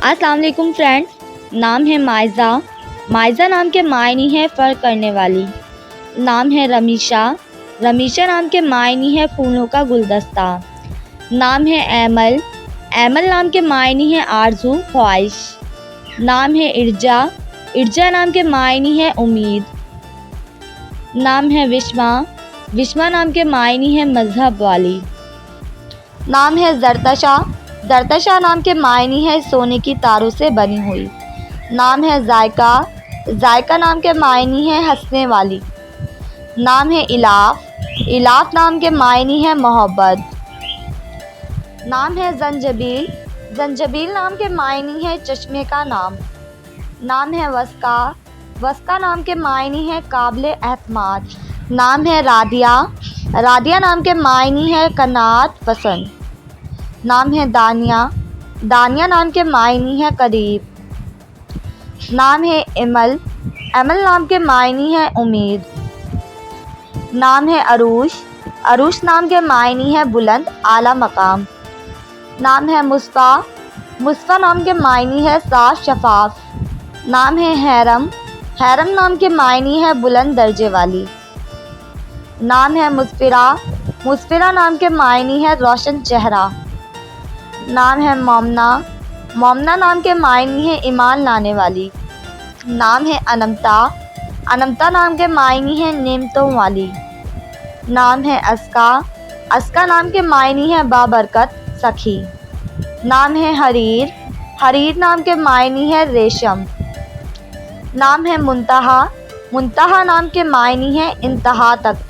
अस्सलाम वालेकुम फ्रेंड्स। नाम है माइज़ा। माइज़ा नाम के मायने है फ़र्क करने वाली। नाम है रमीशा। रमीशा नाम के मायने है फूलों का गुलदस्ता। नाम है ऐमल। ऐमल नाम के मायने है आरज़ू ख्वाहिश। नाम है इर्जा। इर्जा नाम के मायने है उम्मीद। नाम है विस्मा। विस्मा नाम के मायने है मज़हब वाली। नाम है ज़रतशा। ज़रतशा नाम के मायने है सोने की तारों से बनी हुई। नाम है ज़ायका। ज़ायका नाम के मायने है हंसने वाली। नाम है इलाफ। इलाफ नाम के मायने है मोहब्बत। नाम है ज़ंजबील। ज़ंजबील नाम के मायने है चश्मे का नाम। नाम है वस्का। वस्का नाम के मायने है काबिल एतमाद। नाम है रादिया। रादिया नाम के मायने है कनात पसंद। नाम है दानिया। दानिया नाम के मायने है करीब। नाम है इमल। अमल नाम के मायने है उम्मीद। नाम है अरूश। अरूश नाम के मायने है बुलंद आला मकाम। नाम है मुस्फा। मुस्फा नाम के मायने है साफ शफाफ। नाम है हैरम। हैरम नाम के मायने है बुलंद दर्जे वाली। नाम है मुस्फिरा। मुस्फिरा नाम के मायने है रोशन चेहरा। नाम है मोमना। मोमना नाम के मायने है ईमान लाने वाली। नाम है अनमता। अनमता नाम के मायने है नेमतों वाली। नाम है अस्का। अस्का नाम के मायने है बाबरकत सखी। नाम है हरीर। हरीर नाम के मायने है रेशम। नाम है मुंतहा। मुंतहा नाम के मायने है इंतहा तक।